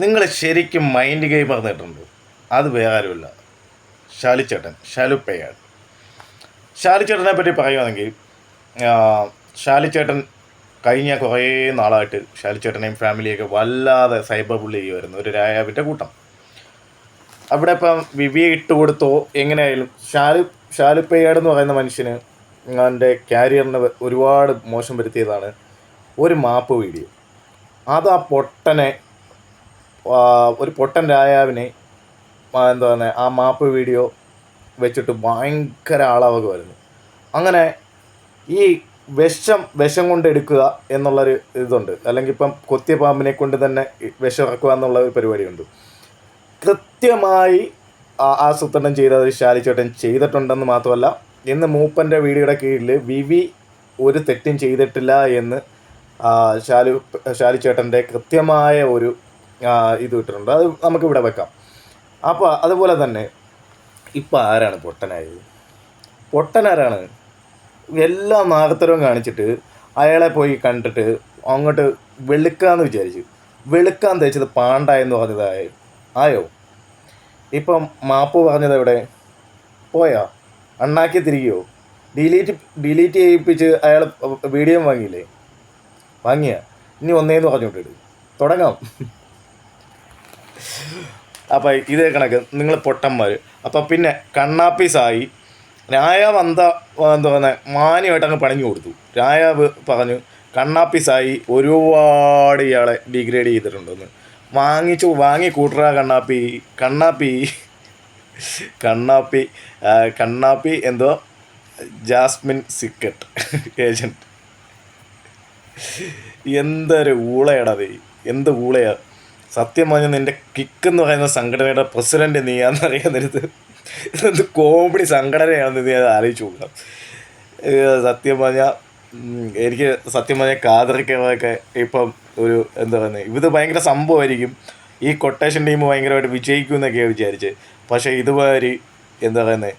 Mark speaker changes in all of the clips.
Speaker 1: നിങ്ങൾ ശരിക്കും mind game പറഞ്ഞിട്ടുണ്ട്. അത് വേറെ ആരുമില്ല, ഷാലിച്ചേട്ടൻ, ഷാലുപ്പയ്യാട്. ഷാലിച്ചേട്ടനെ പറ്റി പറയുകയാണെങ്കിൽ ഷാലിച്ചേട്ടൻ കഴിഞ്ഞ കുറേ നാളായിട്ട് ഷാലിച്ചേട്ടനെയും ഫാമിലിയൊക്കെ വല്ലാതെ സൈബർ ബുള്ളി ചെയ്യുമായിരുന്നു ഒരു രായാവിൻ്റെ കൂട്ടം. അവിടെ ഇപ്പം വിവിയെ ഇട്ട് കൊടുത്തോ എങ്ങനെയായാലും ഷാലുപ്പയ്യാട് എന്ന് പറയുന്ന മനുഷ്യന് അവൻ്റെ ക്യാരിയറിന് ഒരുപാട് മോശം വരുത്തിയതാണ് ഒരു മാപ്പ് വീഡിയോ. അത് ആ പൊട്ടനെ, ഒരു പൊട്ടൻ രായാവിനെ എന്താ പറയുക, ആ മാപ്പ് വീഡിയോ വെച്ചിട്ട് ഭയങ്കര ആളാവുകയായിരുന്നു. അങ്ങനെ ഈ വിഷം കൊണ്ട് എടുക്കുക എന്നുള്ളൊരു ഇതുണ്ട്, അല്ലെങ്കിൽ ഇപ്പം കൊത്തിയ പാമ്പിനെ കൊണ്ട് തന്നെ വിഷം ഇറക്കുക എന്നുള്ള ഒരു പരിപാടിയുണ്ട്. കൃത്യമായി ആസൂത്രണം ചെയ്തത് ഷാലിച്ചേട്ടൻ ചെയ്തിട്ടുണ്ടെന്ന് മാത്രമല്ല, ഇന്ന് മൂപ്പൻ്റെ വീഡിയോയുടെ കീഴിൽ വിവി ഒരു തെറ്റും ചെയ്തിട്ടില്ല എന്ന് ഷാലിച്ചേട്ടൻ്റെ കൃത്യമായ ഒരു ഇത് ഇട്ടിട്ടുണ്ട്. അത് നമുക്കിവിടെ വെക്കാം. അപ്പോൾ അതുപോലെ തന്നെ ഇപ്പം ആരാണ് പൊട്ടനായത്? പൊട്ടനാരാണ്? എല്ലാ നാഗത്തരവും കാണിച്ചിട്ട് അയാളെ പോയി കണ്ടിട്ട് അങ്ങോട്ട് വെളുക്കാന്ന് വിചാരിച്ചു. വെളുക്കാൻ തേച്ചത് പാണ്ടായെന്ന് പറഞ്ഞതായി ആയോ? ഇപ്പം മാപ്പ് പറഞ്ഞത് എവിടെ പോയാ? അണ്ണാക്കി തിരികെയോ? ഡിലീറ്റ് ചെയ്യിപ്പിച്ച് അയാൾ വീഡിയോ വാങ്ങിയില്ലേ? വാങ്ങിയ ഇനി ഒന്നേന്ന് പറഞ്ഞോട്ടിട്ട് തുടങ്ങാം. അപ്പം ഇതേ കണക്ക് നിങ്ങൾ പൊട്ടന്മാർ. അപ്പം പിന്നെ കണ്ണാപ്പീസായി രായാവ് എന്താ പറയുന്നത്, മാന്യമായിട്ട് അങ്ങ് പണിഞ്ഞു കൊടുത്തു. രായാവ് പറഞ്ഞു കണ്ണാപ്പീസായി ഒരുപാട് ഇയാളെ ഡിഗ്രേഡ് ചെയ്തിട്ടുണ്ടെന്ന്. വാങ്ങി കൂട്ടറ കണ്ണാപ്പി എന്തോ ജാസ്മിൻ സിക്കറ്റ് ഏജൻറ്റ്. എന്തൊരു ഊളയാടത്, എന്ത് ഊളയാ സത്യം പറഞ്ഞ. നിൻ്റെ കിക്ക് എന്ന് പറയുന്ന സംഘടനയുടെ പ്രസിഡൻറ്റ് നീയാന്നറിയാന്നിരുത്. ഇതെന്ത് കോമഡി സംഘടനയാണെന്ന് നീ അത് ആലോചിച്ച് നോക്കാം. സത്യം പറഞ്ഞാൽ എനിക്ക് കാതറിക്കൊക്കെ ഇപ്പം ഒരു എന്താ പറയുന്നത്, ഇത് ഭയങ്കര സംഭവമായിരിക്കും. ഈ കൊട്ടേഷൻ ടീം ഭയങ്കരമായിട്ട് വിജയിക്കും എന്നൊക്കെയാണ് വിചാരിച്ച്. പക്ഷേ ഇതുമാതിരി എന്താ പറയുന്നത്,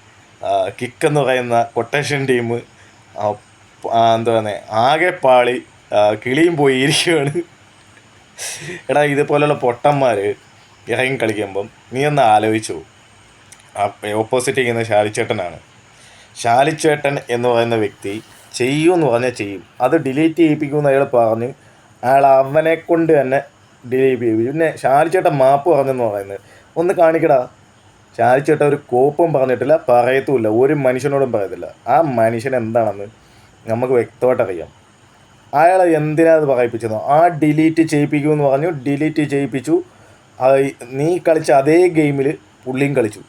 Speaker 1: കിക്കെന്ന് പറയുന്ന കൊട്ടേഷൻ ടീം എന്താ പറയുന്നത് ആകെ പാളി കിളിയും പോയി ഇരിക്കുകയാണ്. എടാ, ഇതുപോലെയുള്ള പൊട്ടന്മാർ ഇറങ്ങി കളിക്കുമ്പം നീ ഒന്ന് ആലോചിച്ചു. ഓപ്പോസിറ്റ് ചെയ്യുന്ന ഷാലിച്ചേട്ടനാണ്. ഷാലിച്ചേട്ടൻ എന്ന് പറയുന്ന വ്യക്തി ചെയ്യുമെന്ന് പറഞ്ഞാൽ ചെയ്യും. അത് ഡിലീറ്റ് ചെയ്യിപ്പിക്കുമെന്ന് അയാൾ പറഞ്ഞ് അയാൾ അവനെ കൊണ്ട് തന്നെ ഡിലീറ്റ് ചെയ്യിപ്പിക്കും. പിന്നെ ഷാലിച്ചേട്ടൻ മാപ്പ് പറഞ്ഞെന്ന് പറയുന്നത് ഒന്ന് കാണിക്കടാ. ഷാലിച്ചേട്ടൻ ഒരു കോപ്പും പറഞ്ഞിട്ടില്ല, പറയത്തുമില്ല, ഒരു മനുഷ്യനോടും പറയത്തില്ല. ആ മനുഷ്യൻ എന്താണെന്ന് നമുക്ക് വ്യക്തമായിട്ട് അറിയാം. അയാൾ എന്തിനാ അത് പറയിപ്പിച്ചെന്നോ? ആ ഡിലീറ്റ് ചെയ്യിപ്പിക്കുമെന്ന് പറഞ്ഞു, ഡിലീറ്റ് ചെയ്യിപ്പിച്ചു. നീ കളിച്ച അതേ ഗെയിമിൽ പുള്ളിയും കളിച്ചു.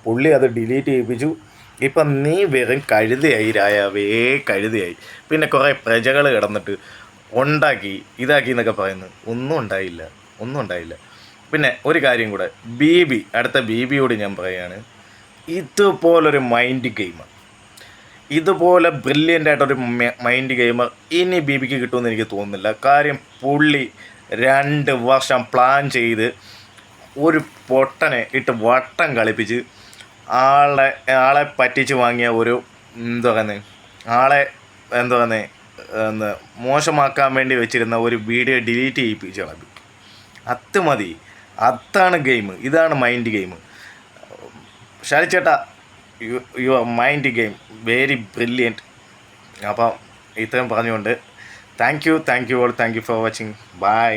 Speaker 1: പുള്ളി അത് ഡിലീറ്റ് ചെയ്യിപ്പിച്ചു. ഇപ്പം നീ വെറും കഴുതയായി രായാവേ, കഴുതയായി. പിന്നെ കുറേ പ്രജകൾ കിടന്നിട്ട് ഉണ്ടാക്കി ഇതാക്കി എന്നൊക്കെ പറയുന്നു. ഒന്നും ഉണ്ടായില്ല. പിന്നെ ഒരു കാര്യം കൂടെ, അടുത്ത ബിയോട് ഞാൻ പറയുകയാണ്, ഇതുപോലൊരു മൈൻഡ് ഗെയിമർ, ഇതുപോലെ ബ്രില്യൻ്റ് ആയിട്ടൊരു മൈൻഡ് ഗെയിമർ ഇനി ബിക്ക് കിട്ടുമെന്ന് എനിക്ക് തോന്നുന്നില്ല. കാര്യം പുള്ളി 2 വർഷം പ്ലാൻ ചെയ്ത് ഒരു പൊട്ടനെ ഇട്ട് വട്ടം കളിപ്പിച്ച് ആളെ പറ്റിച്ച് വാങ്ങിയ ഒരു മോശമാക്കാൻ വേണ്ടി വെച്ചിരുന്ന ഒരു വീഡിയോ ഡിലീറ്റ് ചെയ്യിപ്പിച്ച് കളഞ്ഞു. അത് മതി. അതാണ് ഗെയിം. ഇതാണ് മൈൻഡ് ഗെയിം. ഷാലിച്ചേട്ടാ, your mind game very brilliant. അപ്പം ഇത്രയും പറഞ്ഞുകൊണ്ട് thank you all. Thank you for watching. By.